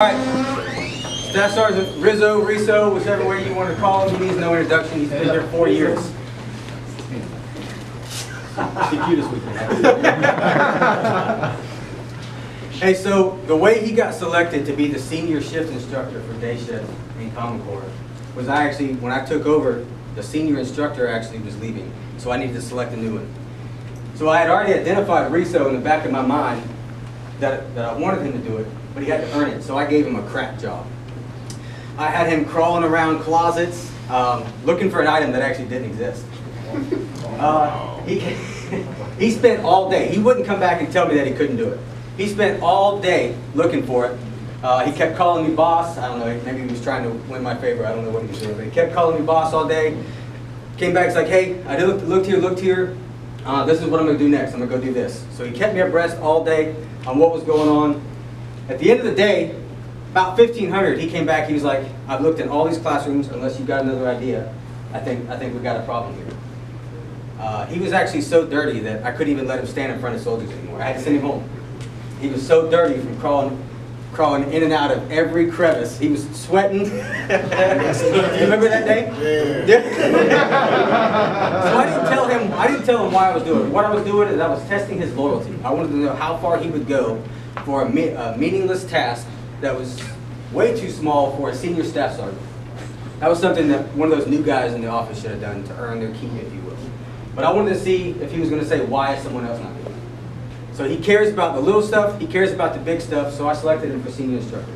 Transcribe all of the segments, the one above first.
Alright, Staff Sergeant Rizzo, Riso, whichever way you want to call him, he needs no introduction. He's been here 4 years. The cutest weekend. Hey, so the way he got selected to be the senior shift instructor for day shift in Common Core was when I took over, the senior instructor actually was leaving, so I needed to select a new one. So I had already identified Riso in the back of my mind that I wanted him to do it, but he had to earn it, so I gave him a crap job. I had him crawling around closets, looking for an item that actually didn't exist. He spent all day. He wouldn't come back and tell me that he couldn't do it. He spent all day looking for it. He kept calling me boss. I don't know, maybe he was trying to win my favor. I don't know what he was doing, but he kept calling me boss all day. Came back, he's like, hey, I looked here. This is what I'm going to do next. I'm going to go do this. So he kept me abreast all day on what was going on. At the end of the day, about 1500, he came back. He was like, I've looked in all these classrooms. Unless you've got another idea, I think we've got a problem here. He was actually so dirty that I couldn't even let him stand in front of soldiers anymore. I had to send him home. He was so dirty from crawling in and out of every crevice. He was sweating. You remember that day? Yeah. So I didn't tell him why I was doing it. What I was doing is I was testing his loyalty. I wanted to know how far he would go for a meaningless task that was way too small for a senior staff sergeant. That was something that one of those new guys in the office should have done to earn their keep, if you will. But I wanted to see if he was going to say, why is someone else not doing it? So he cares about the little stuff, he cares about the big stuff, so I selected him for senior instructor.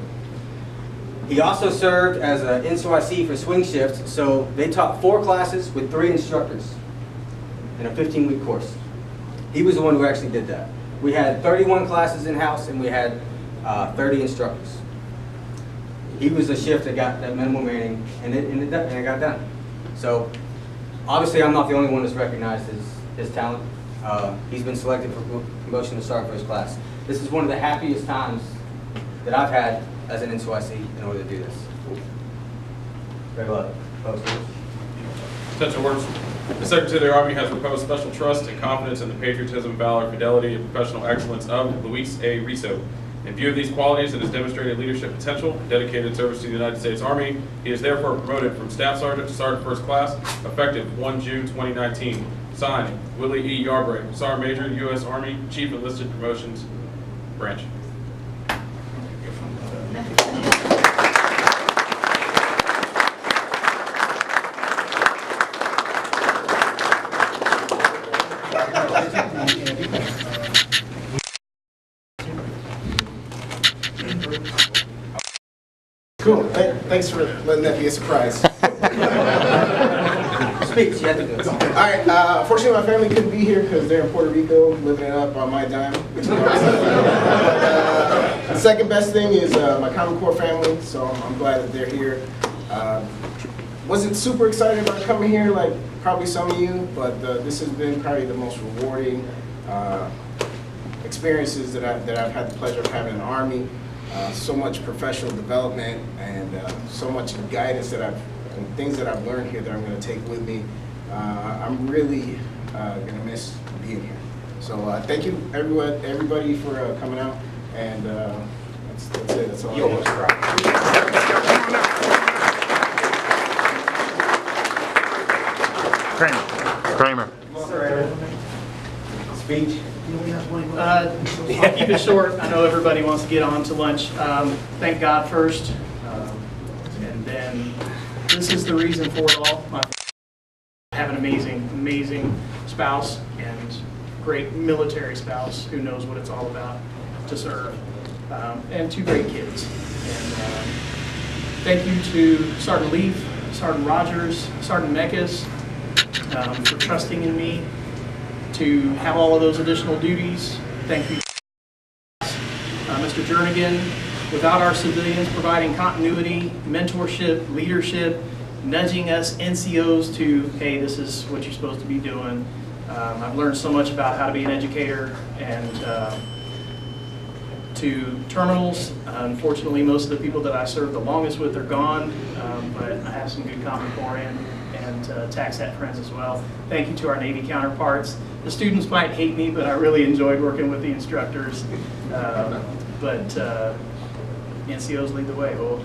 He also served as an NCOIC for swing shift, so they taught 4 classes with 3 instructors in a 15-week course. He was the one who actually did that. We had 31 classes in-house and we had 30 instructors. He was the shift that got that minimum rating and it got done. So obviously I'm not the only one that's recognized his talent. He's been selected for promotion to sergeant first class. This is one of the happiest times that I've had as an NCOIC in order to do this. Good luck. Attention words. The Secretary of the Army has reposed special trust and confidence in the patriotism, valor, fidelity, and professional excellence of Luis A. Riso. In view of these qualities and his demonstrated leadership potential and dedicated service to the United States Army, he is therefore promoted from Staff Sergeant to Sergeant First Class, effective 1 June 2019. Signed, Willie E. Yarbrough, Sergeant Major, U.S. Army, Chief Enlisted Promotions Branch. Cool. Thanks for letting that be a surprise. Speech, you have to do it. All right. Unfortunately, my family couldn't be here because they're in Puerto Rico, living it up on my dime. Which is awesome. The second best thing is my Common Core family, so I'm glad that they're here. Wasn't super excited about coming here, like probably some of you, but this has been probably the most rewarding experiences that I've had the pleasure of having in the Army. So much professional development and so much guidance and things that I've learned here that I'm going to take with me. I'm really going to miss being here. So thank you, everybody, for coming out. And that's it. That's all. You almost cried. Kramer. Speech. I'll keep it short. I know everybody wants to get on to lunch. Thank God first, and then this is the reason for it all. I have an amazing spouse and great military spouse who knows what it's all about to serve, and 2 great kids. And thank you to Sergeant Leaf, Sergeant Rodgers, Sergeant Mekas for trusting in me to have all of those additional duties. Thank you, Mr. Jernigan. Without our civilians providing continuity, mentorship, leadership, nudging us NCOs to, hey, this is what you're supposed to be doing. I've learned so much about how to be an educator and to terminals. Unfortunately, most of the people that I served the longest with are gone, but I have some good Common Core and tax hat friends as well. Thank you to our Navy counterparts. The students might hate me, but I really enjoyed working with the instructors. NCOs lead the way. Well,